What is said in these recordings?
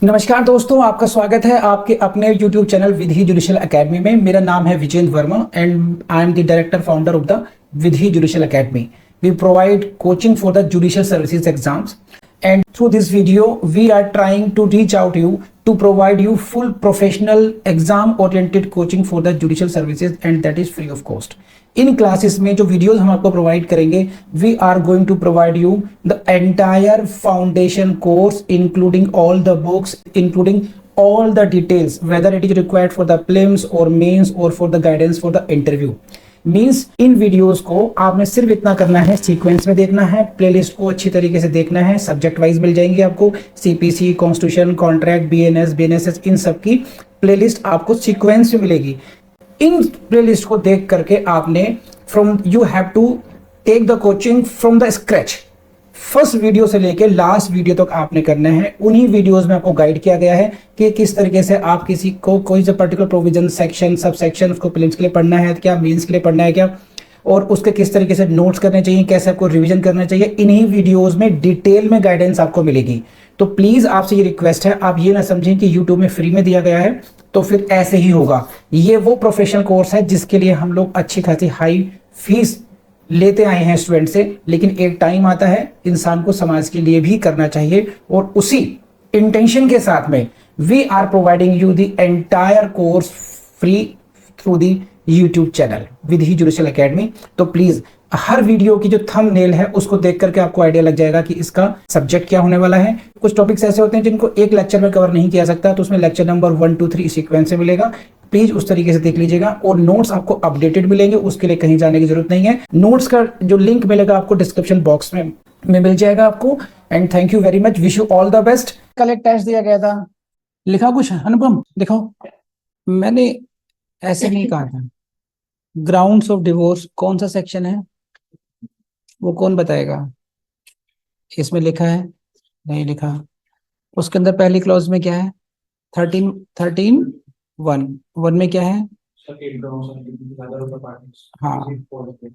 नमस्कार दोस्तों, आपका स्वागत है आपके अपने YouTube channel Vidhi judicial academy में। मेरा नाम है Vijendra Verma and I am the director founder of the Vidhi judicial academy. We provide coaching for the judicial services exams, and through this video we are trying to reach out you to provide you full professional exam oriented coaching for the judicial services, and that is free of cost. इन classes में जो videos हम आपको provide करेंगे, we are going to provide you the entire foundation course including all the books, including all the details whether it is required for the prelims or mains or for the guidance for the interview. Means in videos को आपने सिर्फ इतना करना है, sequence में देखना है, playlist को अच्छी तरीके से देखना है। सब्जेक्ट वाइज मिल जाएंगे आपको, CPC, constitution, contract, BNS, BNSS, इन सब की प्लेलिस्ट आपको सीक्वेंस में मिलेगी। इन प्लेलिस्ट को देख करके आपने from you have to take the coaching from the scratch. First video से लेके लास्ट वीडियो तक आपने करना है। उन्हीं वीडियोस में आपको गाइड किया गया है कि किस तरीके से आप किसी को कोई सा particular provision, section, sub section उसको प्रीलिम्स के लिए पढ़ना है क्या, मेंस के लिए पढ़ना है क्या, और उसके किस तरीके से नोट्स करने चाहिए, कैसे आपको रिवीजन करना चाहिए। इन्हीं वीडियोस में डिटेल में गाइडेंस आपको मिलेगी। तो प्लीज आपसे ये रिक्वेस्ट है, आप ये ना समझें कि यूट्यूब में फ्री में दिया गया है तो फिर ऐसे ही होगा। ये वो प्रोफेशनल कोर्स है जिसके लिए हम लोग अच्छी खासी हाई फीस लेते आए हैं स्टूडेंट से, लेकिन एक टाइम आता है इंसान को समाज के लिए भी करना चाहिए, और उसी इंटेंशन के साथ में we are providing you the entire course free through the YouTube channel Vidhi judicial academy. तो प्लीज हर वीडियो की जो थंबनेल है उसको देख करके आपको आइडिया लग जाएगा कि इसका सब्जेक्ट क्या होने वाला है। कुछ टॉपिक्स ऐसे होते हैं जिनको एक लेक्चर में कवर नहीं किया सकता, तो उसमें लेक्चर नंबर 1 2 3 सीक्वेंस से मिलेगा। प्लीज उस तरीके से देख लीजिएगा, और नोट्स आपको अपडेटेड मिलेंगे, उसके लिए कहीं जाने की जरूरत नहीं है। नोट्स का जो लिंक मिलेगा आपको डिस्क्रिप्शन बॉक्स में मिल जाएगा आपको। And thank you very much, wish you all the best. कल एक टेस्ट दिया गया था, लिखा कुछ अनुपम दिखाओ। मैंने ऐसे नहीं कहा था। ग्राउंड्स ऑफ डिवोर्स कौन सा सेक्शन है वो कौन बताएगा? इसमें लिखा है? नहीं लिखा। उसके अंदर पहली क्लॉज में क्या है? 13 वन वन में क्या है? हाँ,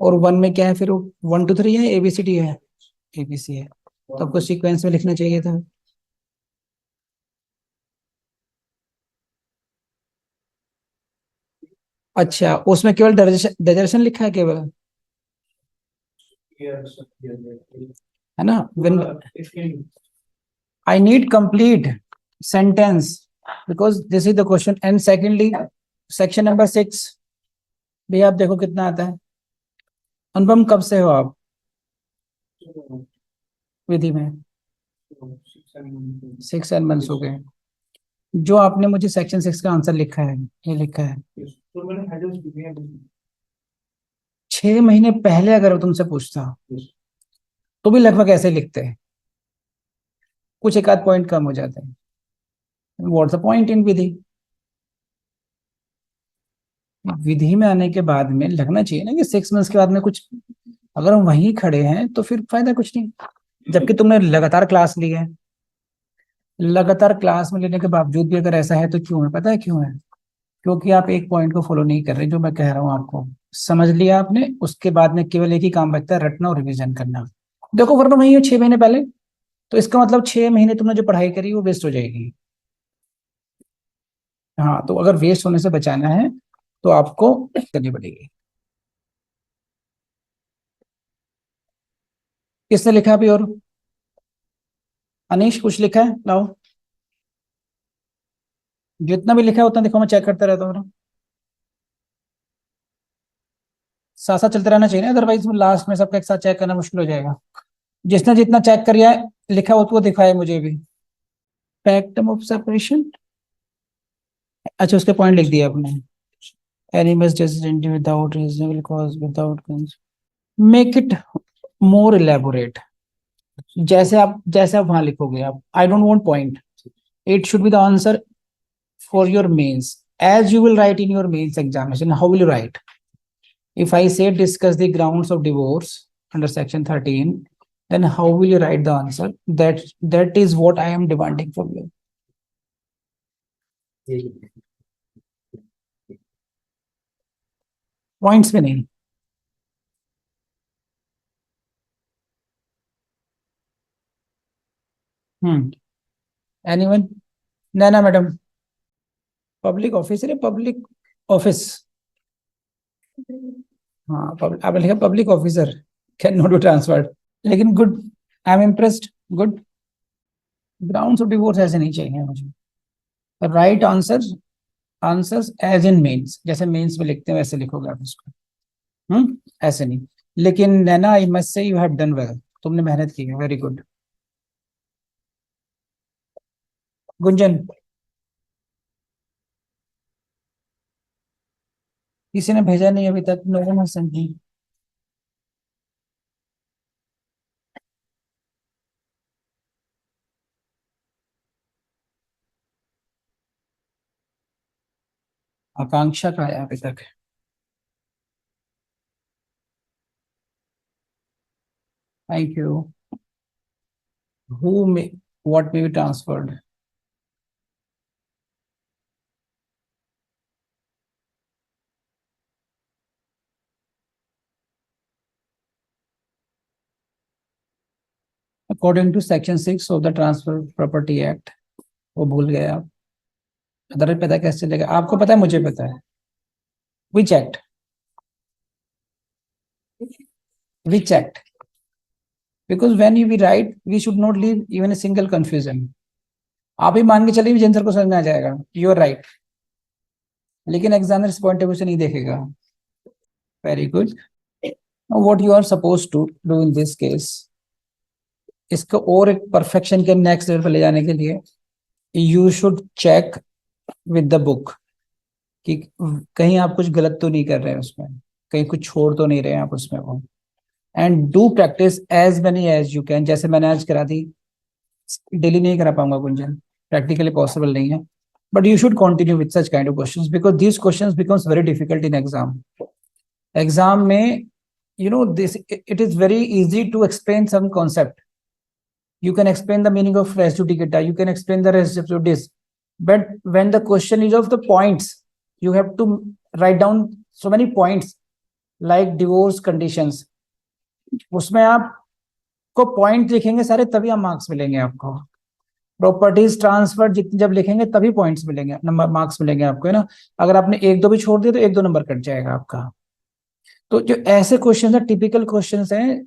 और वन में क्या है फिर? 1 2 3 है, एबीसीडी है? एबीसी है, तो आपको सीक्वेंस में लिखना चाहिए था। अच्छा, उसमें केवल डाइजेशन लिखा है केवल, है ना? When I need complete sentence because this is the question. And secondly section number 6 भी आप देखो कितना आता है। अनुपम कब से हो आप विधि में? 6 7 मंथ्स हो गए। जो आपने मुझे सेक्शन 6 का आंसर लिखा है, ये लिखा है 6 महीने पहले। अगर वो तुमसे पूछता तो भी लगभग ऐसे लिखते हैं, कुछ एक आध पॉइंट कम हो जाते हैं। व्हाट्स द पॉइंट इन विधि? विधि में आने के बाद में लगना चाहिए ना कि 6 मंथ्स के बाद में कुछ, अगर हम वहीं खड़े हैं तो फिर फायदा कुछ नहीं। जबकि तुमने लगातार क्लास ली है, लगातार क्लास में लेने के बावजूद भी अगर ऐसा है तो क्यों है? पता है क्यों है? क्योंकि आप एक पॉइंट को फॉलो नहीं कर रहे। जो मैं कह रहा हूँ आपको समझ लिया आपने, उसके बाद में केवल एक ही काम बचता है, रटना और रिवीजन करना। देखो वरना वही हो 6 महीने पहले, तो इसका मतलब 6 महीने तुमने जो पढ़ाई करी वो वेस्ट हो जाएगी। हाँ, तो अगर वेस्ट होने से बचाना है तो आपको करनी पड़ेगी। किसने लिखा अभी? और अनीश कुछ लिखा है? लाओ, जितना भी लिखा है उतना देखो, मैं चेक करता रहता हूँ। साथ साथ चलते रहना चाहिए ना, अदरवाइज लास्ट में सबका एक साथ चेक करना मुश्किल हो जाएगा। जिसने जितना चेक कर है लिखा हो तो वो दिखाए मुझे भी। फैक्टम ऑफ सेपरेशन, अच्छा उसके पॉइंट लिख दिया आपने। Animals dissident without reasonable cause without make it more elaborate. जैसे आप वहां लिखोगे, आप I don't want point, it should be the answer for your mains as you will write in your mains examination. How will you write? If I say discuss the grounds of divorce under section 13, then how will you write the answer? That is what I am demanding from you. Points में नहीं। Anyone? Naina madam, public officer है, public office. हाँ, आपने लिखा public officer can not be transferred, लेकिन good, I am impressed, good. Grounds of divorce ऐसे नहीं चाहिए मुझे। Right answer, answers as in mains, जैसे मेंस में लिखते हैं वैसे लिखोगे आप उसको। ऐसे नहीं। लेकिन Naina, I must say you have done well, तुमने मेहनत की है, वेरी गुड। गुंजन, किसी ने भेजा नहीं अभी तक, no one has sent me. Akanksha का है अभी तक। Thank you. Who may, what may be transferred. According to section 6 of the transfer property act. वो भूल गए आप। अदर पता कैसे चलेगा, आपको पता है, मुझे पता है। Which act, which act? Because when you we write we should not leave even a single confusion. आप ही मान के चलिए विजय सर को समझ में आ जाएगा, यू आर राइट, लेकिन एग्जामिनर इस पॉइंट ऑफ व्यू से नहीं देखेगा। Very good. What you are suppose to do in this case, इसको और एक परफेक्शन के नेक्स्ट लेवल पर ले जाने के लिए you should check with the book कि कहीं आप कुछ गलत तो नहीं कर रहे हैं उसमें, कहीं कुछ छोड़ तो नहीं रहे हैं आप उसमें वो। And do practice as many as you can, जैसे मैंने आज करा दी। डेली नहीं करा पाऊंगा गुंजन, प्रैक्टिकली पॉसिबल नहीं है, but you should continue with such kind of questions because these questions becomes very difficult in exam. Exam में you know this, it is very easy to explain some concept. You can explain the meaning of res judicata, you can explain the res judis, but when the question is of the points, you have to write down so many points like divorce conditions। उसमें आपको point लिखेंगे सारे तभी आप marks मिलेंगे आपको। Properties transfer जब लिखेंगे तभी पॉइंट्स मिलेंगे, नंबर मार्क्स मिलेंगे आपको, है ना। अगर आपने एक दो भी छोड़ दिया तो एक दो नंबर कट जाएगा आपका। तो जो ऐसे क्वेश्चन है, टिपिकल क्वेश्चन हैं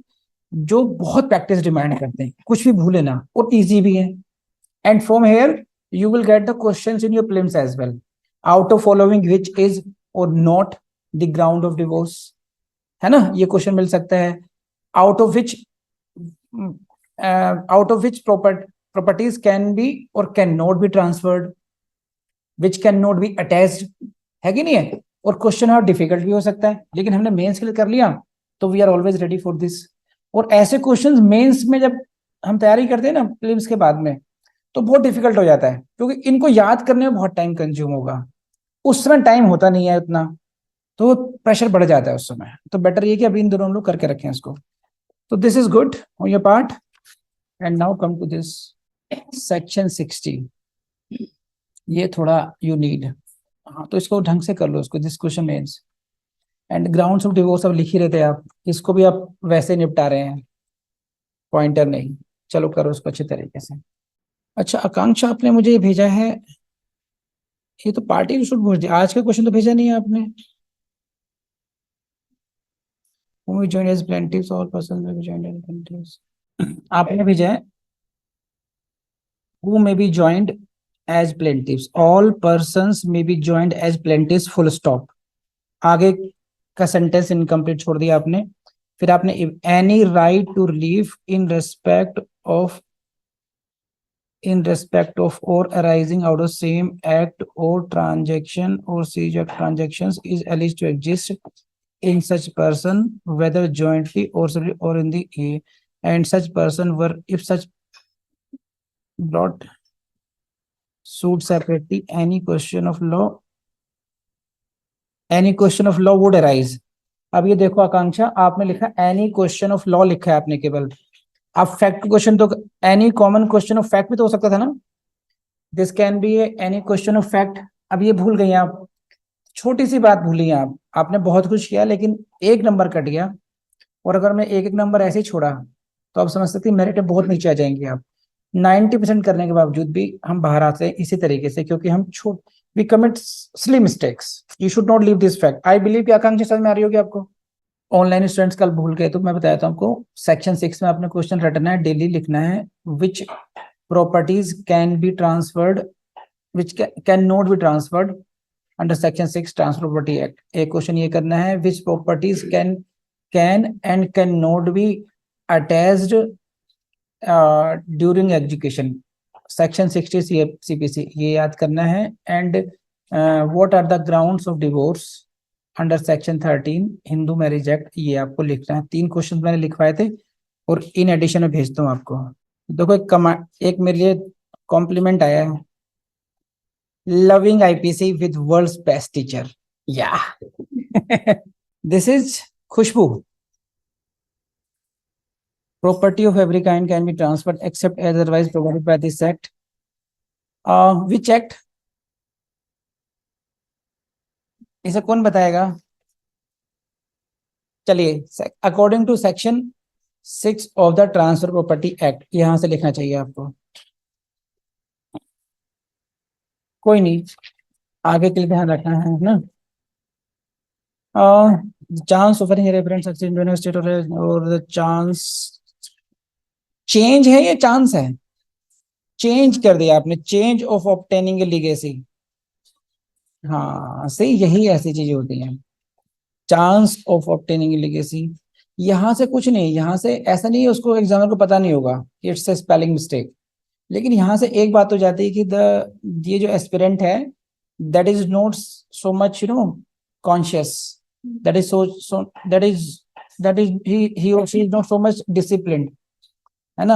जो बहुत प्रैक्टिस डिमांड करते हैं, कुछ भी भूले ना, और इजी भी है। And from here you will get the questions in your prelims as well. Out of following which is और not the ground of divorce, है ना, ये क्वेश्चन मिल सकता है। Out of which, out of which properties can be और can not be transferred, which can not be attached, है कि नहीं है। और क्वेश्चन और डिफिकल्ट भी हो सकता है, लेकिन हमने मेंस के लिए कर लिया तो we are always ready for this. और ऐसे क्वेश्चंस मेंस में जब हम तैयारी करते हैं ना प्रीलिम्स के बाद में, तो बहुत डिफिकल्ट हो जाता है, क्योंकि इनको याद करने में बहुत टाइम कंज्यूम होगा, उस समय टाइम होता नहीं है उतना, तो प्रेशर बढ़ जाता है उस समय। तो बेटर ये कि अभी इन दोनों हम लोग करके रखें इसको। तो this is good on your part. And now come to this section 60। ये थोड़ा यू नीड, हाँ, तो इसको ढंग से कर लो इसको, this question means. And grounds of divorce अब लिख ही रहते हैं आप, इसको भी आप वैसे निपटा रहे हैं, पॉइंटर नहीं। चलो करो उसको अच्छे तरीके से। अच्छा आकांक्षा, आपने मुझे ये भेजा है, ये तो पार्टी शुड भेज दिया, आज का क्वेश्चन तो भेजा नहीं है आपने। Whom we join as plaintiffs, all persons may be joined as plaintiffs। आपने भेजा है who may be joined as plaintiffs, all persons may be joined as plaintiffs, full stop। आगे का सेंटेंस इनकम्प्लीट छोड़ दिया आपने। फिर आपने any right to relief in respect of or arising out of same act or transaction or series of transactions is alleged to exist in such person, whether jointly or separately or in the A, and such person were, if such brought suit separately, any question of law would arise। अब ये देखो आकांक्षा, आपने लिखा any question of law लिखा है आपने केवल। अब फैक्ट क्वेश्चन तो any common question of fact भी तो हो सकता था ना, this can be any question of fact. अब ये भूल गई आप, छोटी सी बात भूली आप, आपने बहुत कुछ किया लेकिन एक नंबर कट गया। और अगर मैं एक एक नंबर ऐसे ही छोड़ा तो आप समझ सकते हैं मेरिट में बहुत नीचे आ जाएंगे आप। 90% करने के बावजूद भी हम बाहर आते हैं इसी तरीके से, क्योंकि हम छोट we commit silly mistakes. You should not leave this fact. I believe कि आकांक्षा समझ में आ रही होगी आपको। ऑनलाइन स्टूडेंट्स कल भूल गए तो मैं बताया था आपको, सेक्शन 6 में आपने क्वेश्चन रटना है, डेली लिखना है। Which properties can be transferred, which can not be transferred under section 6 transfer property act. एक क्वेश्चन ये करना है, which properties can can and can not be attached during education, section 60 CPC, ये याद करना है। And what are the grounds of divorce under section 13 Hindu marriage act, ये आपको लिखना है। 3 क्वेश्चन मैंने लिखवाए थे और इन एडिशन में भेजता हूँ आपको। देखो एक मेरे लिए कॉम्प्लीमेंट आया है, loving IPC with world's best teacher, या this is Khushboo. Property of every kind can be transferred except as otherwise provided by this act. Which act? इसे कौन बताएगा? चलिए, according to section 6 of the transfer property act, यहां से लिखना चाहिए आपको। कोई नहीं, आगे के लिए ध्यान रखना है ना। Chance of any reference state और द चांस, चेंज है या चांस है? चेंज कर दिया आपने, चेंज ऑफ ऑब्टेनिंग लीगेसी। हाँ सही, यही ऐसी चीजें होती हैं, चांस ऑफ ऑब्टेनिंग लीगेसी। यहां से कुछ नहीं, यहां से ऐसा नहीं है उसको एग्जामिनर को पता नहीं होगा इट्स ए स्पेलिंग मिस्टेक, लेकिन यहां से एक बात हो जाती है कि द ये जो एस्पिरेंट है that is not so much conscious, that is so that is he और she is not so much disciplined, है ना।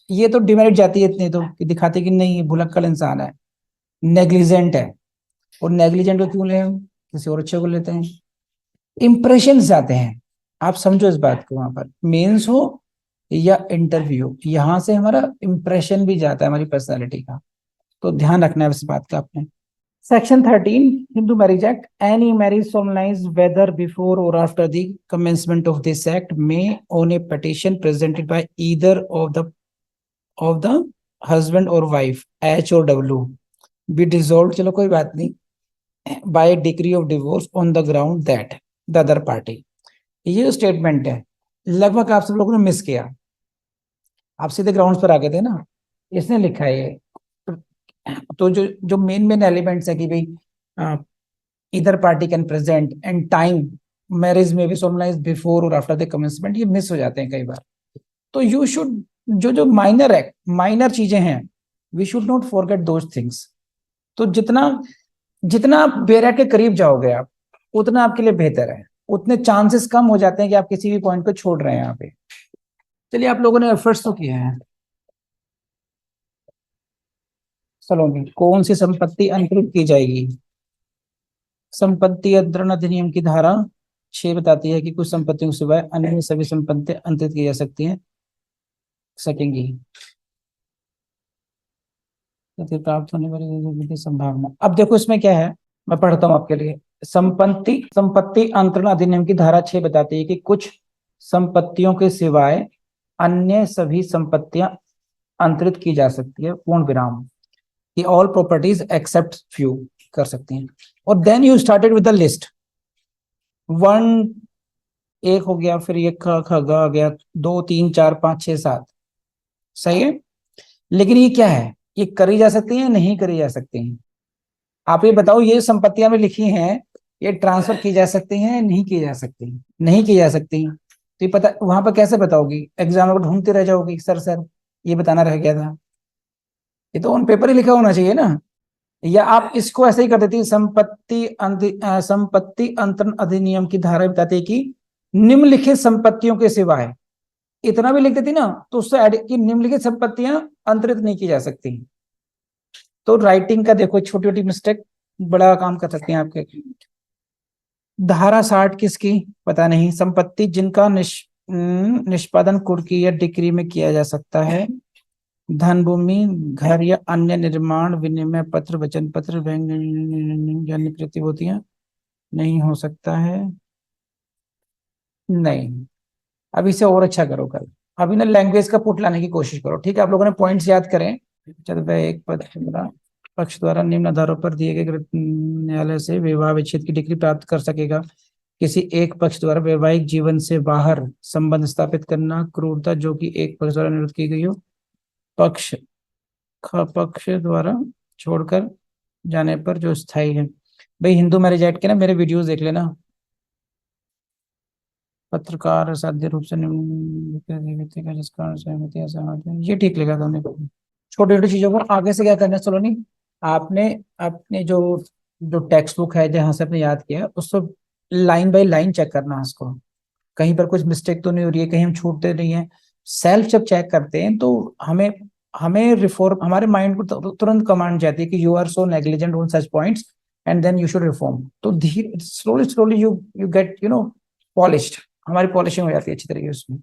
ये तो डिमेरिट जाती है इतनी तो कि दिखाते कि नहीं, भुलक्कड़ इंसान है, नेग्लिजेंट है। और नेग्लिजेंट को क्यों ले हम, किसी और अच्छे को लेते हैं। इंप्रेशन जाते हैं, आप समझो इस बात को, वहां पर मेंस हो या इंटरव्यू, यहां से हमारा इंप्रेशन भी जाता है हमारी पर्सनालिटी का, तो ध्यान रखना है इस बात का आपने। Section 13 Hindu marriage act, any marriage solemnized whether before or after the commencement of this act may on a petition presented by either of the husband or wife H or W be dissolved, चलो कोई बात नहीं, by decree of divorce on the ground that the other party। ये जो statement है लगभग आप सब लोगों ने मिस किया, आप सीधे ग्राउंड्स पर आ गए थे ना, इसने लिखा है ये। तो जो जो मेन एलिमेंट्स है कि भाई इधर party can present and time marriage में भी सोमलाइज बिफोर और आफ्टर द कमेंसमेंट, ये मिस हो जाते हैं कई बार। तो यू शुड, जो जो माइनर चीजें हैं, we should not forget those things. तो जितना जितना आप बेरा के करीब जाओगे आप, उतना आपके लिए बेहतर है, उतने चांसेस कम हो जाते हैं कि आप किसी भी पॉइंट को छोड़ रहे हैं यहाँ पे। चलिए, आप लोगों ने एफर्ट्स तो किए हैं। चलोगे, कौन सी संपत्ति अंतरित की जाएगी? संपत्ति अंतरण अधिनियम की धारा 6 बताती है कि कुछ संपत्तियों के सिवाय अन्य सभी संपत्तियां अंतरित की जा सकती हैं, सकेंगी। प्राप्त होने वाली संभावना, अब देखो इसमें क्या है, मैं पढ़ता हूं आपके लिए। संपत्ति अंतरण अधिनियम की धारा 6 बताती है कि कुछ संपत्तियों के सिवाय अन्य सभी संपत्तियां अंतरित की जा सकती है, पूर्ण विराम, कि ऑल प्रॉपर्टीज एक्सेप्ट फ्यू कर सकती हैं। और then you started with the list, one एक हो गया, फिर ये ख ख ग आ गया, 2 3 4 5 6 7, सही है। लेकिन ये क्या है, ये करी जा सकती है नहीं करी जा सकती हैं? आप ये बताओ, ये संपत्तियां में लिखी हैं, ये ट्रांसफर की जा सकती हैं नहीं की जा सकती? नहीं की जा सकती। तो ये पता वहां पर कैसे बताओगी, एग्जाम में ढूंढते रह जाओगी, सर ये बताना रह गया था। ये तो ऑन पेपर ही लिखा होना चाहिए ना। या आप इसको ऐसे ही कर देती, संपत्ति अंतरण अधिनियम की धारा बताती है कि निम्नलिखित संपत्तियों के सिवाय, इतना भी लिख देती ना, तो उससे ऐड कि निम्नलिखित संपत्तियां अंतरित नहीं की जा सकती। तो राइटिंग का देखो, छोटी छोटी मिस्टेक बड़ा काम कर सकती हैं आपके। धारा 60 किसकी, पता नहीं। संपत्ति जिनका निष्पादन कुर्की या डिक्री में किया जा सकता है, धन, भूमि, घर या अन्य निर्माण, विनिमय पत्र, वचन पत्र, बैंक अन्य प्रतिभूतियां, नहीं हो सकता है। नहीं, अब इसे और अच्छा करो कल। अभी ना लैंग्वेज का पुट लाने की कोशिश करो, ठीक है? आप लोगों ने पॉइंट्स याद करें। चल वह एक पक्ष द्वारा निम्न आधारों पर दिए गए न्यायालय से विवाह विच्छेद की डिग्री प्राप्त कर सकेगा। किसी एक पक्ष द्वारा वैवाहिक जीवन से बाहर संबंध स्थापित करना क्रूरता जो कि एक पक्ष द्वारा निरुद्ध की गई हो, पक्ष पक्ष द्वारा छोड़कर जाने पर जो स्थायी है। भाई हिंदू मैरिज एक्ट के ना मेरे वीडियोस देख लेना। पत्रकार असाध्य रूप से व्यक्ति का जिस कारण सहमति असहमति है, ये ठीक लगा तुमने। छोटी छोटी चीजों को आगे से क्या करना है सोलोनी, आपने अपने जो जो टेक्स्ट बुक है जहां से आपने याद किया है उसको लाइन बाय लाइन चेक करना है उसको, कहीं पर कुछ मिस्टेक तो नहीं हो रही है, कहीं हम छूटते नहीं है। सेल्फ जब चेक करते हैं तो हमें हमें रिफॉर्म, हमारे माइंड को तुरंत कमांड जाती है कि you are so negligent on such points and then you should reform. तो धीरे slowly slowly you you get polished, हमारी पॉलिशिंग हो जाती है अच्छी तरीके से उसमें।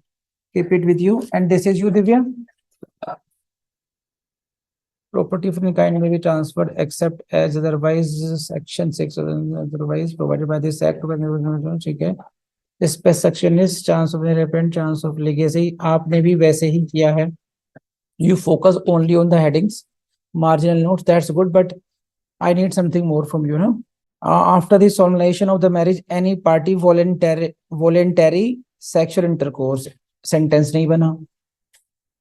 Keep it with you and this is you Divya. Property of any kind may be transferred except as otherwise section 6 otherwise provided by this act। ठीक है, इस पे section is chance of inheritance, chance of legacy, आपने भी वैसे ही किया है। You focus only on the headings, marginal notes, that's good, but I need something more from you, no? After the solemnization of the marriage, any party voluntary sexual intercourse, sentence नहीं बना।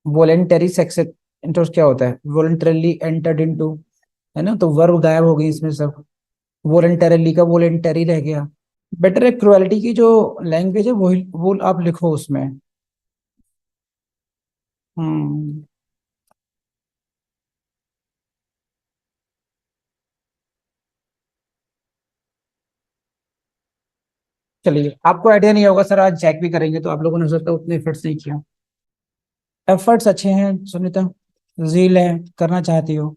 voluntary sexual intercourse क्या होता है? voluntarily entered into, है ना? तो verb गायब हो गई इसमें सब, voluntarily का voluntary रह गया। बेटर है क्रुएलिटी की जो लैंग्वेज है वो आप लिखो उसमें। हम्म, चलिए, आपको आइडिया नहीं होगा सर, आज चेक भी करेंगे तो आप लोगों ने हो सकता है उतने एफर्ट्स नहीं किया। एफर्ट्स अच्छे हैं सुनीता, जील है, करना चाहती हो,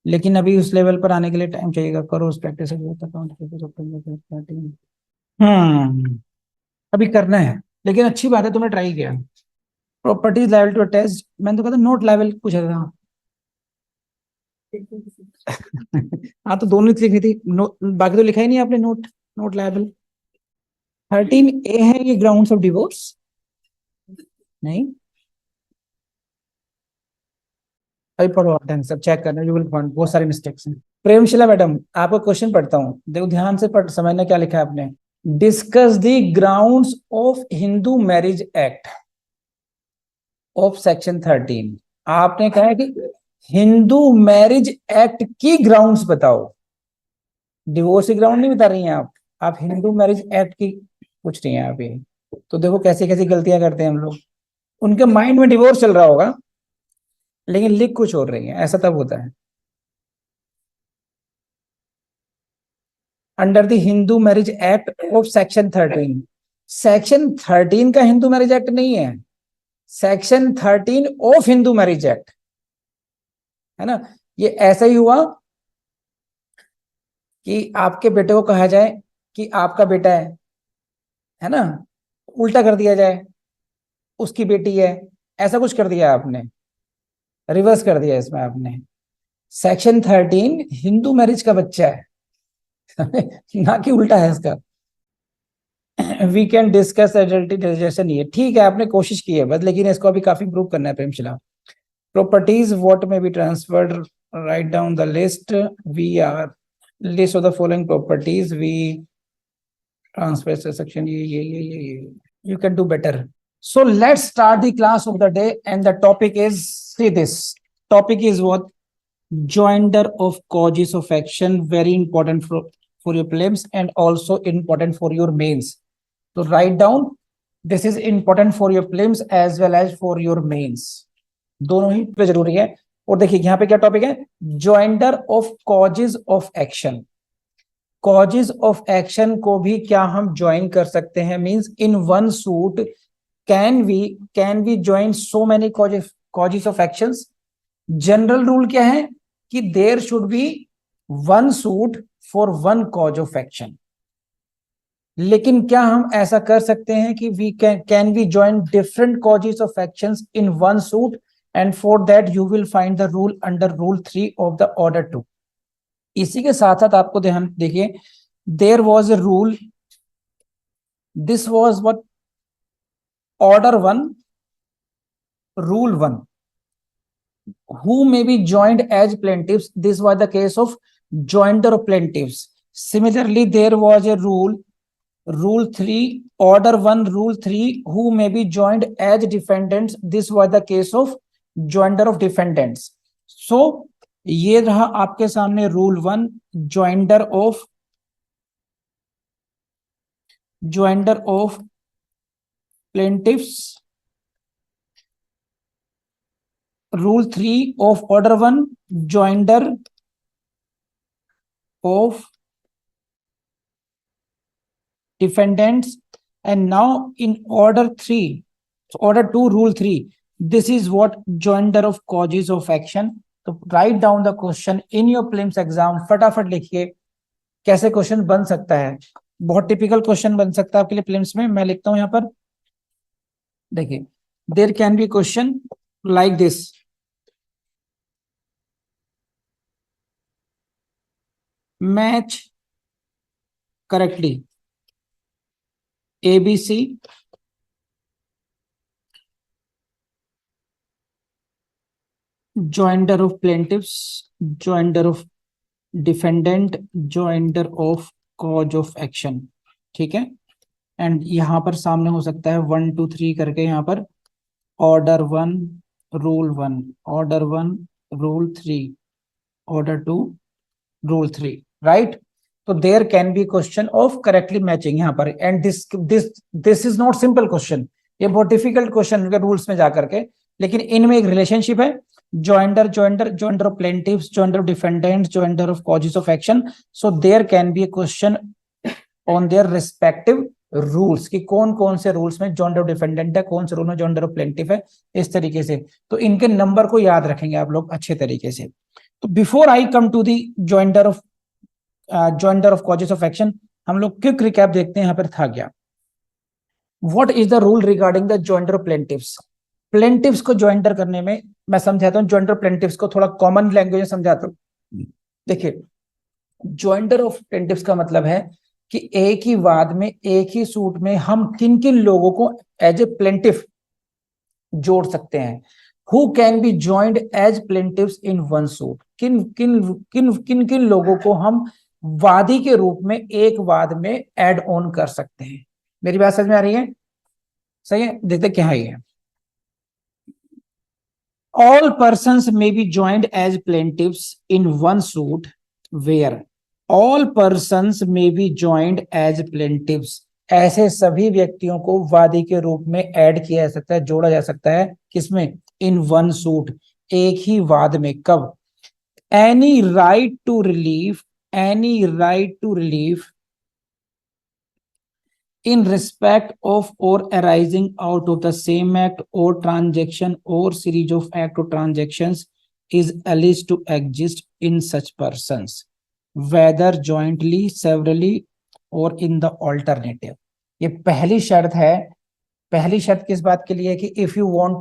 लेकिन अभी उस लेवल पर आने के लिए टाइम चाहिएगा। करो उस प्रैक्टिस। अभी करना है, लेकिन अच्छी बात है तुमने ट्राई किया। प्रॉपर्टीज लेवल टू टेस्ट, मैंने तो कहा था नोट लेवल पूछा था। हाँ तो दोनों लिखनी थी, बाकी तो लिखा ही नहीं आपने नोट, नोट लेवल। 13A है ये ग्राउंड्स ऑफ डिवोर्स, नहीं? अभी पढ़ो ढंग से, चेक करना, यू विल फाइंड बहुत सारे मिस्टेक्स हैं। प्रेमशिला मैडम, आपका क्वेश्चन पढ़ता हूँ, देखो ध्यान से पढ़, समझना क्या लिखा है आपने। Discuss the grounds of Hindu marriage act of section 13। आपने कहा है कि हिंदू मैरिज एक्ट की ग्राउंड्स बताओ, डिवोर्स की ग्राउंड नहीं बता रही हैं आप हिंदू मैरिज एक्ट की पूछ रही हैं आप ये। तो देखो कैसी कैसी गलतियां करते हैं हम लोग। उनके माइंड में डिवोर्स चल रहा होगा लेकिन लिख कुछ और रही है, ऐसा तब होता है। Under the Hindu marriage act of section 13, section 13 का हिंदू मैरिज एक्ट नहीं है, section 13 of Hindu marriage act, है ना? ये ऐसा ही हुआ कि आपके बेटे को कहा जाए कि आपका बेटा है ना, उल्टा कर दिया जाए उसकी बेटी है, ऐसा कुछ कर दिया आपने, रिवर्स कर दिया इसमें आपने। सेक्शन 13 हिंदू मैरिज का बच्चा है ना कि उल्टा है इसका। वी कैन डिस्कस एडल्टेशन, ये ठीक है, आपने कोशिश की है बस, लेकिन इसको अभी काफी इंप्रूव करना है Premshila. Properties what may be transferred, write down the list, we are list of the following properties we transfer section, ये you can do better. So let's start the class of the day, and the topic is, see this topic is what? Joinder of causes of action, very important for your prelims and also important for your mains. So write down, this is important for your prelims as well as for your mains, दोनों ही पे जरूरी है। और देखिए यहाँ पे क्या topic है, joinder of causes of action. Causes of action को भी क्या हम ज्वाइन कर सकते हैं, means in one suit can we join so many causes of actions. General rule क्या है कि there should be one suit for one cause of action. लेकिन क्या हम ऐसा कर सकते हैं कि we can we join different causes of actions in one suit, and for that you will find the rule under rule 3 of the order 2। इसी के साथ साथ आपको ध्यान देखिए, there was a rule, this was what, order 1 rule 1, who may be joined as plaintiffs. This was the case of joinder of plaintiffs. Similarly, there was a rule 3, order 1, rule 3, who may be joined as defendants. This was the case of joinder of defendants. So ये रहा आपके सामने rule 1, joinder of plaintiffs. Rule 3 of order 1, joinder of defendants. And now in order 3, order 2, rule 3, this is what joinder of causes of action. तो write down the question in your prelims exam. फटाफट लिखिए कैसे question बन सकता है. बहुत typical question बन सकता है आपके लिए प्रीलिम्स में. मैं लिखता हूं यहां पर, देखिए, there can be question like this. Match correctly ABC joinder of plaintiffs, joinder of defendant, joinder of cause of action. ठीक है. एंड यहां पर सामने हो सकता है 1 2 3 करके, यहां पर order 1 rule 1, order 1 rule 3, order 2 rule 3, right. तो there can be question of correctly matching यहां पर. And this is not simple question, ये बहुत डिफिकल्ट क्वेश्चन है रूल्स में जाकर के. लेकिन इनमें एक रिलेशनशिप है, joinder of plaintiffs, joinder of defendants, joinder of causes of action. So there can be a question on their respective rules कि कौन कौन से रूल्स में जॉइंडर ऑफ डिफेंडेंट है, कौन से रूल में जॉइंडर ऑफ प्लेंटिफ है, इस तरीके से. तो इनके नंबर को याद रखेंगे आप लोग अच्छे तरीके से. तो before I come to the joinder of causes of action, हम लोग क्विक रिकैप देखते हैं यहां पर था क्या. What is the rule regarding the joinder of plaintiffs. Plaintiffs को जॉइंडर करने में मैं समझाता हूं, जॉइंडर प्लेंटिफ्स को थोड़ा कॉमन लैंग्वेज में समझाता हूं. देखिए, जॉइंडर ऑफ प्लेंटिफ्स का मतलब है कि एक ही वाद में, एक ही सूट में हम किन किन लोगों को एज ए प्लेंटिफ जोड़ सकते हैं. Who can be joined as plaintiffs in one suit. किन किन किन किन किन लोगों को हम वादी के रूप में एक वाद में ऐड ऑन कर सकते हैं. मेरी बात समझ में आ रही है? सही है. देखते क्या है ये. All persons may be joined as plaintiffs in one suit where all persons may be joined as plaintiffs. ऐसे सभी व्यक्तियों को वादी के रूप में ऐड किया जा सकता है, जोड़ा जा सकता है. किसमें? इन वन सूट, एक ही वाद में. कब? Any right to relief, any right to relief in respect of or arising out of the same act or transaction or series of act or transactions is alleged to exist in such persons, whether jointly, severally or in the alternative. ये पहली शर्त है. पहली शर्त किस बात के लिए है कि if you want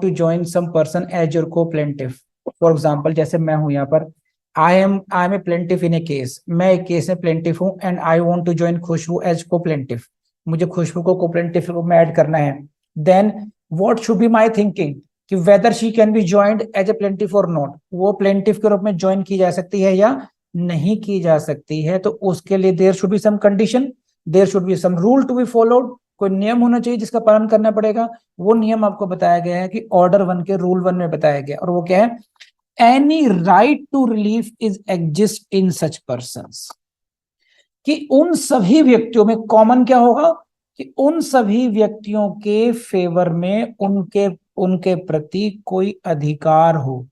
to join some person as your co-plaintiff, for example, जैसे मैं हूं यहाँ पर, I am a plaintiff in a case. मैं एक केस में प्लेंटिफ हूं and I want to join Khushboo as co plaintiff. मुझे खुशबू को को प्लेंटिफ में ऐड करना है. Then what should be my thinking कि whether she can be joined as a plaintiff और नॉट. वो प्लेंटिफ के रूप में ज्वाइन की जा सकती है या नहीं की जा सकती है. तो उसके लिए there should be some condition, there should be some rule to be followed. कोई नियम होना चाहिए जिसका पालन करना पड़ेगा. वो नियम आपको बताया गया है कि ऑर्डर 1 के रूल 1 में बताया गया. और वो क्या है? Any right to relief is exist in such persons. कि उन सभी व्यक्तियों में कॉमन क्या होगा कि उन सभी व्यक्तियों के फेवर में उनके प्रति कोई अधिकार हो.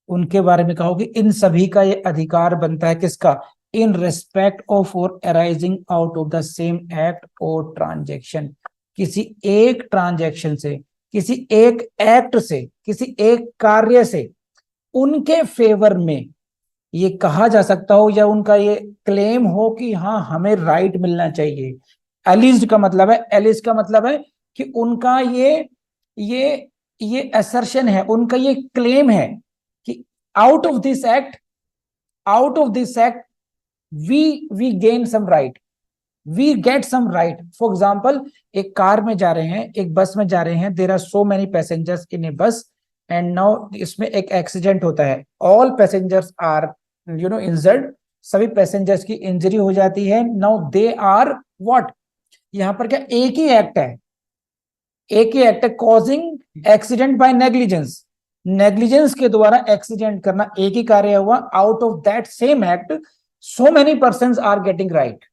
उनके बारे में कहा हो कि इन सभी का ये अधिकार बनता है. किसका? इन रेस्पेक्ट ऑफ और arising out of the same act और ट्रांजेक्शन. किसी एक ट्रांजेक्शन से, किसी एक एक्ट से, किसी एक कार्य से उनके फेवर में ये कहा जा सकता हो या उनका ये क्लेम हो कि हाँ हमें राइट मिलना चाहिए. एलिज्ड का मतलब है, एलिज्ड का मतलब है कि उनका ये असर्शन है, उनका ये क्लेम है कि out of this act we gain some right. We get some right. For example, एक कार में जा रहे हैं, एक बस में जा रहे हैं, there are so many passengers in a bus and now इसमें एक एक्सीडेंट होता है, ऑल पैसेंजर्स आर इंजर्ड, सभी पैसेंजर्स की इंजरी हो जाती है। नाउ दे आर व्हाट, यहां पर क्या एक ही एक्ट है, एक ही एक्ट है, causing accident by negligence, negligence के द्वारा एक्सीडेंट करना एक ही कार्य हुआ। Out of that same act so many persons are getting right.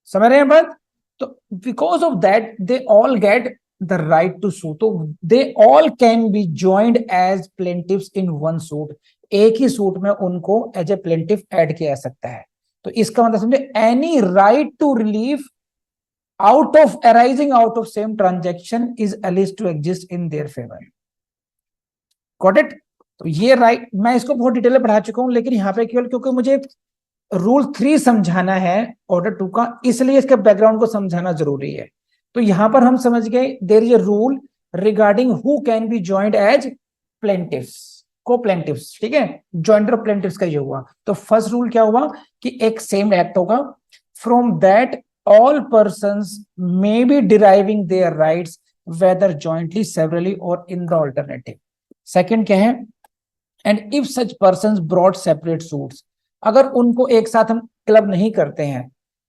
समझ रहे हैं बात? तो because of that they all get the right to sue, तो they all can be joined as plaintiffs in one suit, एक ही suit में उनको एज ए प्लेंटिव ऐड किया जा सकता है। तो इसका मतलब समझे, any right to relief out of arising out of same transaction is alleged to exist in their favor. Got it? तो ये राइट, मैं इसको बहुत डिटेल में पढ़ा चुका हूं, लेकिन यहाँ पे केवल क्योंकि मुझे रूल 3 समझाना है ऑर्डर 2 का, इसलिए इसके बैकग्राउंड को समझाना जरूरी है। तो यहां पर हम समझ गए there is a rule regarding who can be joined as plaintiffs, co plaintiffs, ठीक है, जॉइंडर ऑफ प्लेंटिव्स का ये हुआ। तो फर्स्ट रूल क्या हुआ कि एक सेम एक्ट होगा, from that all persons may be deriving their rights whether jointly, severally or in the alternative. Second क्या है, and if such persons brought separate suits, अगर उनको एक साथ हम क्लब नहीं करते हैं,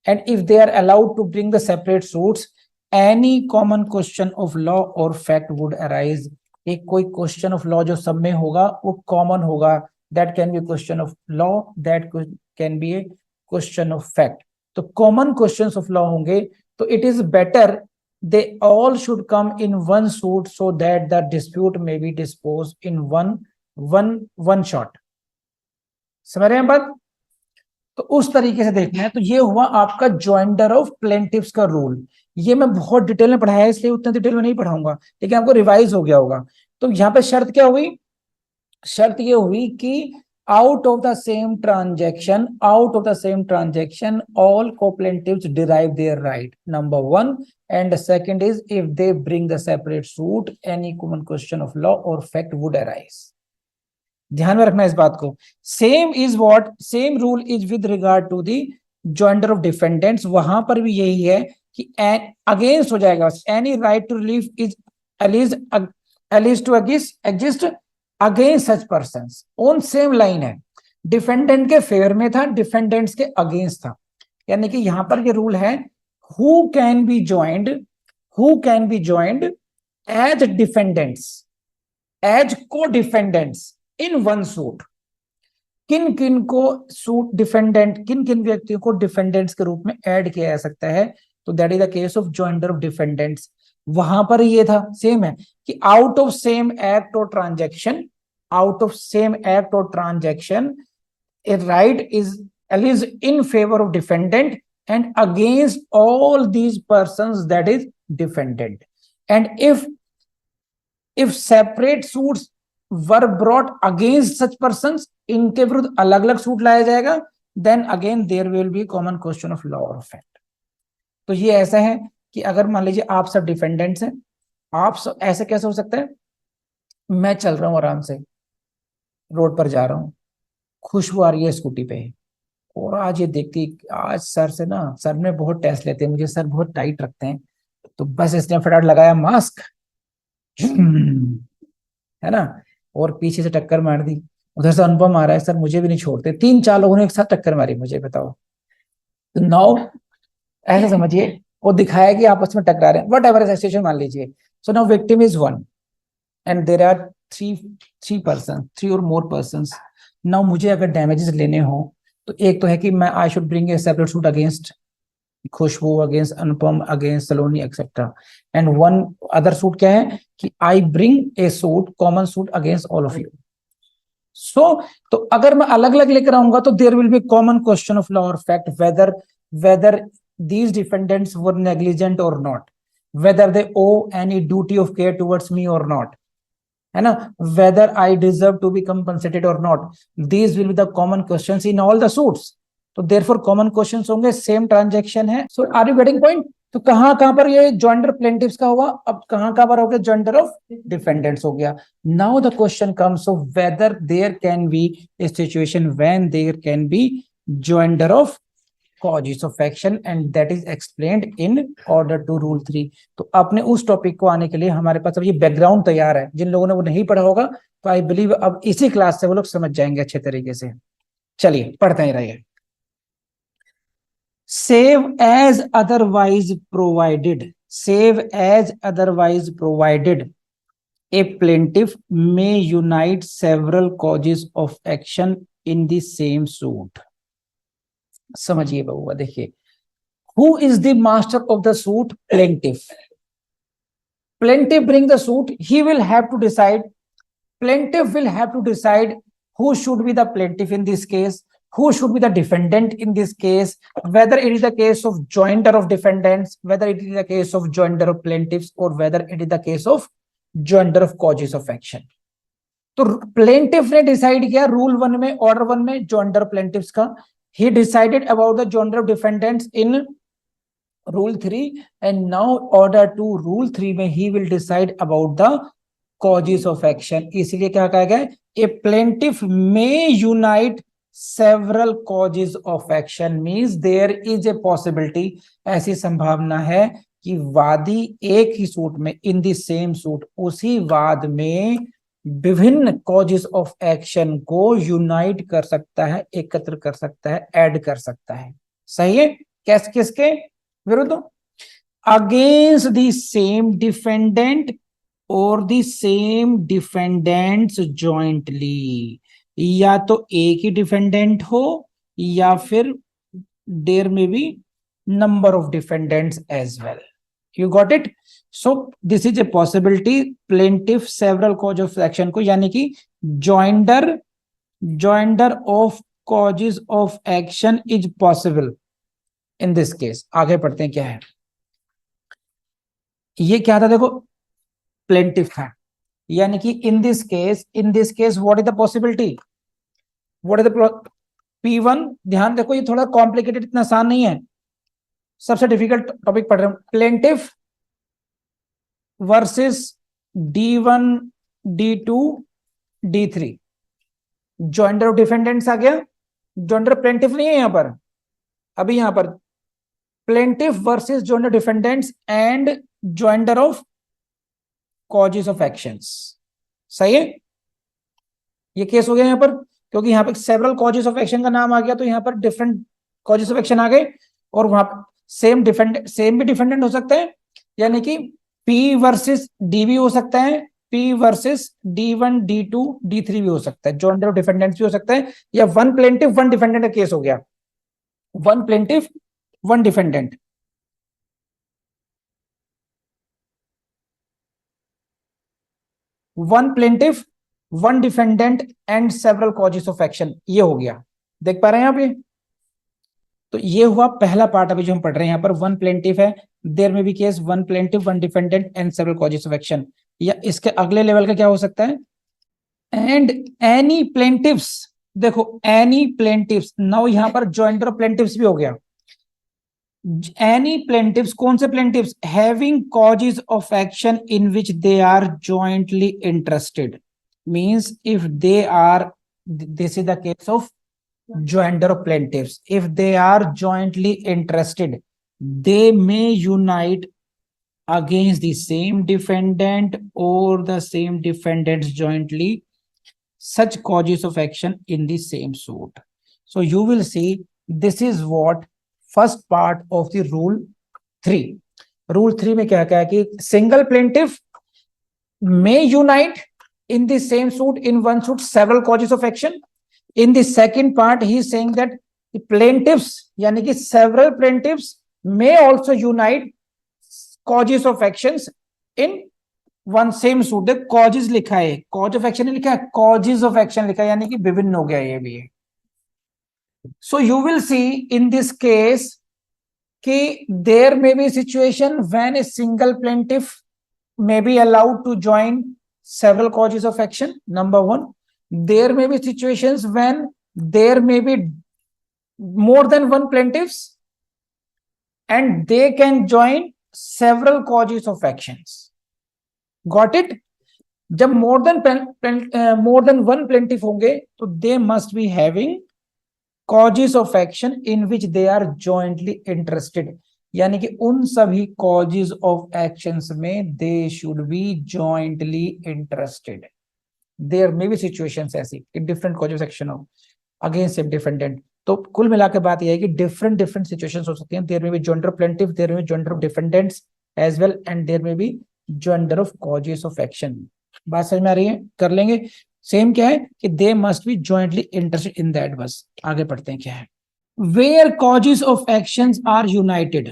and if they are allowed to bring the separate suits, any common question of law or fact would arise, एक कोई क्वेश्चन ऑफ लॉ जो सब में होगा वो कॉमन होगा, that can be question of law, that can be a question of fact। तो common questions of law होंगे, तो it is better they all should come in one suit so that the dispute may be dispose in one shot. समझ रहे हैं बात? तो उस तरीके से देखना है। तो ये हुआ आपका जॉइंडर ऑफ प्लेंटिव्स का रूल। ये मैं बहुत डिटेल में पढ़ाया है, इसलिए उतना डिटेल में नहीं पढ़ाऊंगा, लेकिन आपको रिवाइज हो गया होगा। तो यहाँ पे शर्त क्या हुई, शर्त ये हुई कि out of the same transaction, all co-plaintiffs derive their right, number 1, and the second is if they bring the separate suit, any common question of law or fact would arise। ध्यान में रखना इस बात को। same is what, same rule is with regard to the joinder of defendants, वहां पर भी यही है कि अगेंस्ट हो जाएगा, any right to relief is alleged to exist against such persons, on same line है, डिफेंडेंट के फेवर में था, डिफेंडेंट्स के अगेंस्ट था। यानी कि यहां पर ये रूल है, who can be joined as defendants, as co defendants in one suit. किन किन को सूट डिफेंडेंट, किन किन व्यक्तियों को डिफेंडेंट्स के रूप में ऐड किया जा सकता है, तो that is the case of joinder of defendants. वहां पर ये था, सेम है कि आउट ऑफ सेम एक्ट और transaction, a right is alleged in favor of defendant and against all these persons, that is defendant। and if separate suits were brought against such persons, इनके विरुद्ध अलग अलग suit लाया जाएगा, then again there will be common question of law or fact। तो ये ऐसा है कि अगर मान लीजिए आप सब डिफेंडेंट्स हैं, आप सब, ऐसे कैसे हो सकता है, मैं चल रहा हूं आराम से, रोड पर जा रहा हूं, खुशबू आ रही है स्कूटी पे, और आज ये देखती आज सर से ना, सर में बहुत टेस्ट लेते हैं, मुझे सर बहुत टाइट रखते हैं, तो बस इसने फटाफट लगाया मास्क, है ना, और पीछे से टक्कर मार दी, उधर से अनुपम आ रहा है, सर मुझे भी नहीं छोड़ते, 3-4 लोगों ने एक साथ टक्कर मारी मुझे, बताओ। तो नाउ ऐसे समझिए, वो दिखाया कि आपस में टकरा रहे हैं, वट एवर सिचुएशन मान लीजिए। So now victim is 1 and there are 3 or more persons. Now मुझे अगर डैमेजेस लेने हो, तो एक तो है कि मैं I should bring a separate suit against Khushboo, against Anupam, against Saloni etcetera, and one other suit क्या है कि I bring a suit, common suit against all of you. So तो अगर मैं अलग अलग लेकर आऊंगा, तो there will be common question of law और fact, whether these defendants were negligent or not, whether they owe any duty of care towards me or not, है ना, whether I deserve to be compensated or not, these will be the common questions in all the suits। तो therefore common questions होंगे, same transaction है। So are you getting point? तो कहां पर ये joinder plaintiffs का हुआ, अब कहां पर हो गया joinder of defendants हो गया। Now the question comes of whether there can be a situation when there can be joinder of causes of action and that is explained in order to rule 3। तो अपने उस topic को आने के लिए हमारे पास अब ये बैकग्राउंड तैयार है। जिन लोगों ने वो नहीं पढ़ा होगा तो आई बिलीव अब इसी क्लास से वो लोग समझ जाएंगे अच्छे तरीके से। चलिए पढ़ते ही रहिए। Save as otherwise provided, save as otherwise provided a plaintiff may unite several causes of action in the same suit। समझिए बबुआ, देखिए, who is the master of the suit? Plaintiff। Plaintiff bring the suit, he will have to decide, plaintiff will have to decide who should be the plaintiff in this case, who should be the defendant in this case, whether it is the case of joinder of defendants, whether it is the case of joinder of plaintiffs, or whether it is the case of joinder of causes of action। तो plaintiff ने decide किया rule 1 में, order 1 में joinder plaintiffs का, he decided about the joinder of defendants in rule 3 and now order 2 rule 3 में he will decide about the causes of action। इसलिए क्या कहा गया, a plaintiff may unite several causes of action means there is a possibility, ऐसी संभावना है कि वादी एक ही सूट में, इन द सेम सूट, उसी वाद में विभिन्न कॉजेस ऑफ एक्शन को यूनाइट कर सकता है, एकत्र कर सकता है, ऐड कर सकता है। सही है? कैसे, किसके विरुद्ध? अगेंस्ट द सेम डिफेंडेंट और द सेम डिफेंडेंट्स जॉइंटली, या तो एक ही डिफेंडेंट हो या फिर there may B number of defendants as well। You got it? So this is a possibility, plaintiff several cause of action को, यानी कि joinder of causes of action is possible in this case। आगे पढ़ते हैं क्या है। ये क्या था, देखो plaintiff था, यानी कि in this case what is the possibility, what is the P1। ध्यान देखो, ये थोड़ा कॉम्प्लिकेटेड, इतना आसान नहीं है, सबसे डिफिकल्ट टॉपिक पढ़ रहे हैं। Plaintiff versus D1 D2 D3, joinder of defendants आ गया, जॉइंडर प्लेंटिफ नहीं है यहां पर, अभी यहां पर plaintiff versus joinder defendants and joinder of causes of actions. सही है? ये केस हो गया यहां पर, क्योंकि यहां पर सेवरल कॉजेस ऑफ एक्शन का नाम आ गया तो यहां पर डिफरेंट कॉजेस ऑफ एक्शन आ गए, और वहां पर सेम भी डिफेंडेंट हो सकते हैं, यानी कि P वर्सेस D भी हो सकता है, P versus D1 D2 D3 भी हो सकता है, जॉइंडर ऑफ डिफेंडेंट्स भी हो सकता है, या वन प्लेंटिफ वन डिफेंडेंट का केस हो गया, one plaintiff one defendant. One plaintiff one defendant and several causes of action, ये हो गया। देख पा रहे हैं आप ये? तो ये हुआ पहला पार्ट अभी जो हम पढ़ रहे हैं। यहाँ पर वन प्लेंटिफ है, there may be case one plaintiff one defendant and several causes of action. या इसके अगले लेवल का क्या हो सकता है, एंड एनी प्लेंटिफ्स। देखो एनी प्लेंटिफ्स, नाउ यहाँ पर जॉइंडर ऑफ प्लेंटिफ्स भी हो गया। एनी प्लेंटिफ्स, कौन से plaintiffs? Having causes of action in which they are jointly interested, means if they are, this is the case of joinder of plaintiffs, if they are jointly interested they may unite against the same defendant or the same defendants jointly such causes of action in the same suit। So you will see this is what first part of the rule 3। rule 3 में क्या है कि single plaintiff may unite in the same suit, in one suit, several causes of action। In the second part he is saying that the plaintiffs, यानी कि several plaintiffs may also unite causes of actions in one same suit। देख causes लिखा है, cause of action नहीं लिखा है, causes of action लिखा है, यानी कि विभिन्न हो गया ये भी है। So you will see in this case कि there may be a situation when a single plaintiff may be allowed to join several causes of action, number one। There may be situations when there may be more than one plaintiffs and they can join several causes of actions। Got it? जब more than one plaintiff होंगे तो they must be having causes of action in which they are jointly interested, यानी कि उन सभी causes of actions में they should be jointly interested. There may be situations ऐसी कि डिफरेंट कॉजेस ऑफ एक्शन हो अगेंस्ट ए डिफेंडेंट। तो कुल मिलाकर बात यह है कि डिफरेंट डिफरेंट सिचुएशंस हो सकती हैं। There may be joinder of plaintiff, there may be joinder of defendants as well, and there may be joinder of causes of action. बात समझ में आ रही है? कर लेंगे। सेम क्या है कि they must be jointly interested in that. बस आगे पढ़ते हैं क्या है। Where causes of actions are united,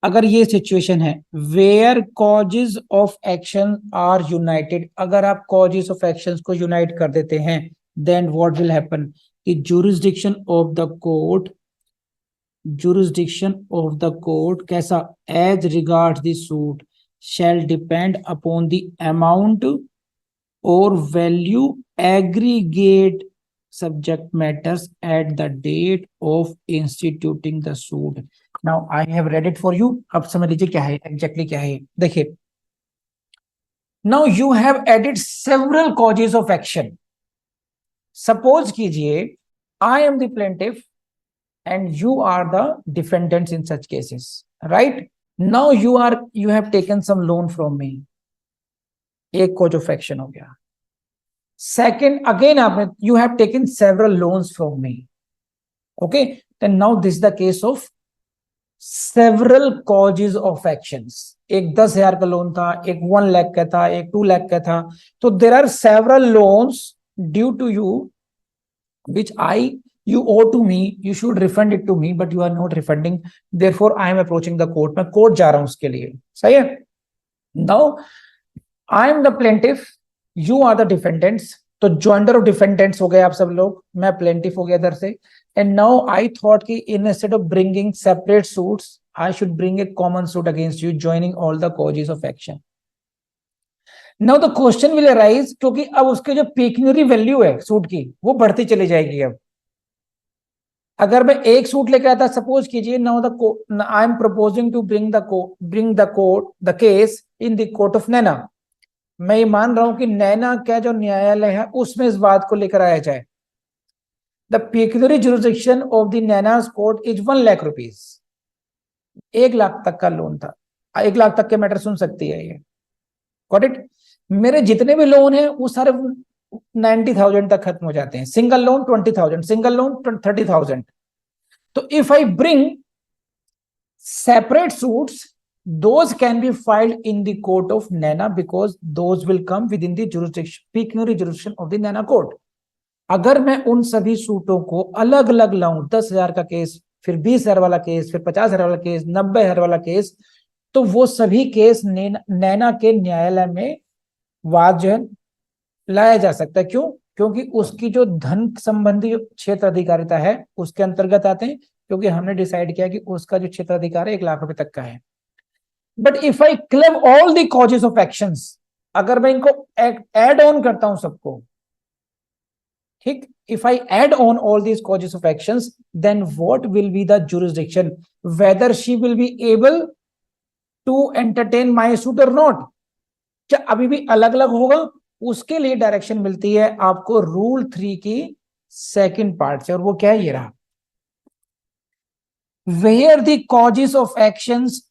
अगर ये सिचुएशन है where causes of action are united, अगर आप कॉजेस ऑफ एक्शंस को यूनाइट कर देते हैं, देन व्हाट विल हैपन कि jurisdiction of the court कैसा, as regards the suit shall depend upon the amount or value aggregate subject matters at the date of instituting the suit. Now I have read it for you. अब समझ लीजिए क्या है exactly क्या है। देखिए, now you have added several causes of action. Suppose कीजिए I am the plaintiff and you are the defendants in such cases, right? Now you have taken some loan from me, एक cause of action हो गया। Second, again आपने you have taken several loans from me, okay? Then now this is the case of several causes of actions. एक 10,000 का loan था, एक 1 लाख का था, एक 2 लाख का था। तो there are several loans due to you which you owe to me, you should refund it to me, but you are not refunding, therefore I am approaching the court. मैं कोर्ट जा रहा हूं उसके लिए, सही है? Now I am the plaintiff, you are the defendants, तो joinder of defendants हो गए आप सब लोग, मैं plaintiff हो गया इधर से। and now I thought कि instead of bringing separate suits I should bring a common suit against you, joining all the causes of action. Now the question will arise, क्योंकि अब उसके जो पेक्यूनरी वैल्यू है सूट की वो बढ़ती चली जाएगी। अब अगर मैं एक सूट लेकर आता, सपोज कीजिए now the I am proposing to bring the case in the court of Naina. मैं ये मान रहा हूं कि नैना का जो न्यायालय है उसमें इस बात को लेकर आया जाए। The pecuniary jurisdiction of the Naina's court is 1 lakh rupees. 1 lakh तक का लोन था, 1 लाख तक के मैटर सुन सकती है ये, गॉट इट? मेरे जितने भी लोन है वो सारे 90,000 तक खत्म हो जाते हैं। Single loan 20,000, single loan 30,000। तो if I bring separate suits, those can be filed in the court of Nana because those will come within the jurisdiction, pecuniary jurisdiction of the Nana court. अगर मैं उन सभी सूटों को अलग अलग लाऊं, 10,000 का केस, फिर 20,000 वाला केस, फिर 50,000 वाला केस, 90,000 वाला केस, तो वो सभी केस नैना के न्यायालय में वाद जो है लाया जा सकता है। क्यों? क्योंकि उसकी जो धन संबंधी जो क्षेत्र अधिकारिता है उसके अंतर्गत आते हैं, क्योंकि हमने डिसाइड किया कि उसका जो क्षेत्र अधिकार है 1 लाख रुपए तक का है। But if I claim all the causes of actions, अगर मैं इनको एड ऑन करता हूं सबको, ठीक, if I add on all these causes of actions, then what will be the jurisdiction, whether she will be able to entertain my suit or not. क्या अभी भी अलग अलग होगा? उसके लिए डायरेक्शन मिलती है आपको रूल 3 की सेकंड पार्ट से, और वो क्या है, ये रहा। Where the causes of actions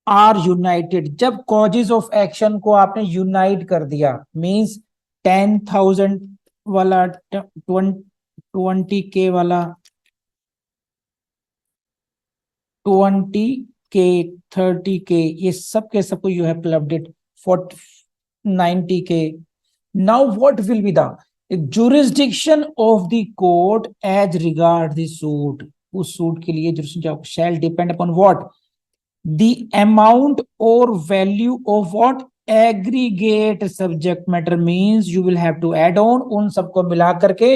are united, जब कॉजेस ऑफ एक्शन को आपने यूनाइट कर दिया, मींस 10,000 वाला, 20K वाला, 20K, 30K, ये सब के सबको you have clubbed it, 90K. Now what will be the jurisdiction of the court as regard the suit? उस सूट के लिए jurisdiction shall depend upon what? The amount or value of what? Aggregate subject matter, means you will have to add on, उन सबको मिला करके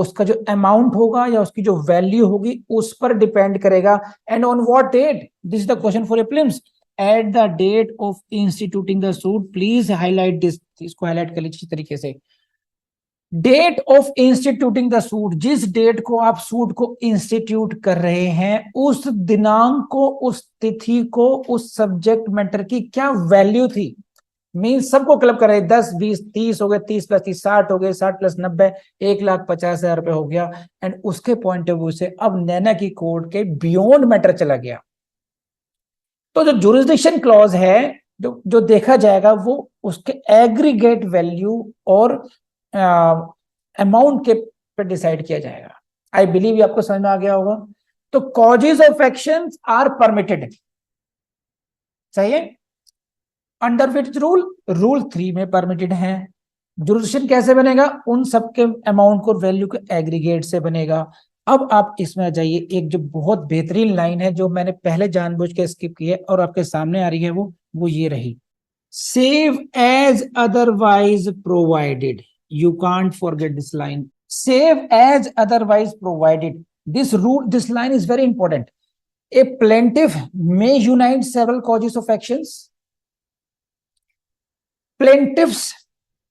उसका जो amount होगा या उसकी जो वैल्यू होगी उस पर डिपेंड करेगा। And on what date? This is the question for a prelims. At the date of instituting the suit, please highlight this, इसको हाईलाइट कर लीजिए तरीके से। Date of instituting the suit, जिस डेट को आप सूट को इंस्टीट्यूट कर रहे हैं, उस दिनांक को, उस तिथि को, उस सब्जेक्ट मैटर की क्या वैल्यू थी, मीन्स सबको क्लब कर रहे हैं, 10 20 30 हो गए, 30 प्लस 30 60 हो गए, 60 प्लस 90 1,50,000 रुपए हो गया। एंड उसके पॉइंट ऑफ व्यू से अब नैना की कोड के बियॉन्ड मैटर चला गया। तो जो जुरिस्डिक्शन क्लॉज है, जो जो देखा जाएगा वो उसके एग्रीगेट वैल्यू और अमाउंट के पे डिसाइड किया जाएगा। आई बिलीव आपको समझ में आ गया होगा। तो causes of actions are permitted, सही है। अंडर विच रूल, रूल 3 में परमिटेड है। जुरिस्डिक्शन कैसे बनेगा, उन सबके अमाउंट को वैल्यू के एग्रीगेट से बनेगा। अब आप इसमें आ जाइए, एक जो बहुत बेहतरीन लाइन है जो मैंने पहले जानबूझ के स्किप की है और आपके सामने आ रही है, वो ये रही, save as otherwise provided. You can't forget this line, save as otherwise provided. This rule, this line is very important. A plaintiff may unite several causes of actions. Plaintiffs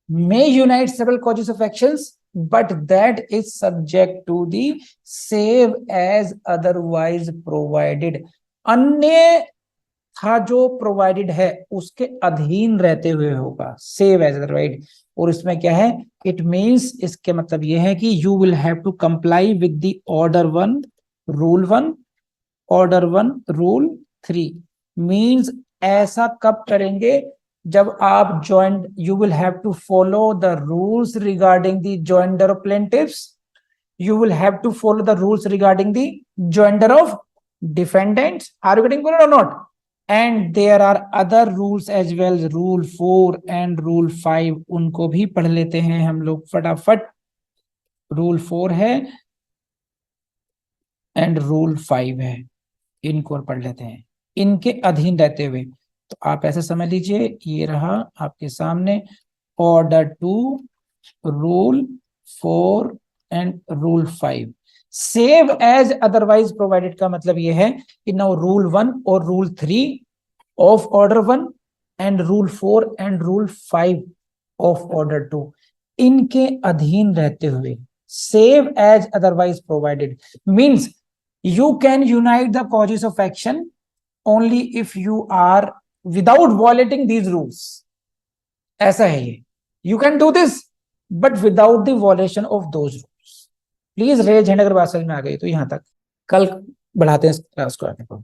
may unite several causes of actions, but that is subject to the save as otherwise provided. अन्य था जो provided है उसके अधीन रहते हुए होगा, save as otherwise. और इसमें क्या है, इट मींस, इसके मतलब यह है कि you will have to comply with the order 1 rule 1, order 1 rule 3। Means ऐसा कब करेंगे, जब आप joint, you will have to follow the rules regarding the joinder of plaintiffs, you will have to follow the rules regarding the joinder of defendants. Are you getting it or not? And there are other rules as well, rule 4 and rule 5, उनको भी पढ़ लेते हैं हम लोग फटाफट। Rule 4 है and rule 5 है, इनको पढ़ लेते हैं इनके अधीन रहते हुए। तो आप ऐसे समझ लीजिए, ये रहा आपके सामने order 2, rule 4 and rule 5। Save as otherwise provided का मतलब यह है कि नाउ रूल 1 और rule 3 of order 1 and rule 4 and rule 5 of order 2, इनके अधीन रहते हुए save as otherwise provided means you can unite the causes of action only if you are without violating these rules. ऐसा है ये, you can do this but without the violation of those rules. Please raise hand अगर बात समझ में आ गई तो। यहां तक, कल बढ़ाते हैं क्लास को आगे को।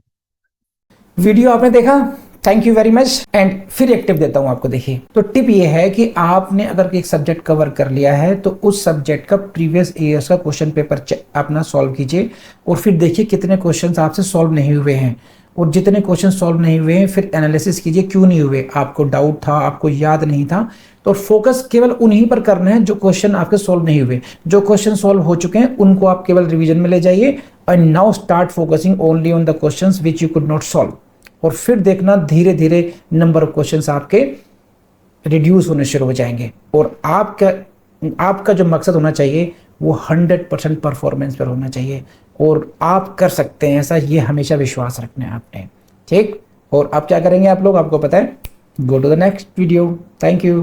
वीडियो आपने देखा, thank you very much. And फिर एक टिप देता हूं आपको, देखिए। तो टिप ये है कि आपने अगर एक सब्जेक्ट कवर कर लिया है तो उस सब्जेक्ट का प्रीवियस ईयर्स का क्वेश्चन पेपर अपना सॉल्व कीजिए और फिर देखिए कितने क्वेश्चंस आपसे सॉल्व नहीं हुए हैं। और जितने क्वेश्चन सॉल्व नहीं हुए हैं फिर एनालिसिस कीजिए क्यों नहीं हुए, आपको डाउट था, आपको याद नहीं था। तो फोकस केवल उन्हीं पर करना है जो क्वेश्चन आपके सॉल्व नहीं हुए। जो क्वेश्चन सॉल्व हो चुके हैं उनको आप केवल रिवीजन में ले जाइए। And now start focusing only on the questions which you could not solve. और फिर देखना धीरे धीरे नंबर ऑफ क्वेश्चंस आपके रिड्यूस होने शुरू हो जाएंगे। और आपका जो मकसद होना चाहिए वो 100% परफॉर्मेंस पर होना चाहिए। और आप कर सकते हैं ऐसा, ये हमेशा विश्वास रखना है आपने, ठीक। और आप क्या करेंगे आप लोग, आपको पता है, go to the next video. Thank you.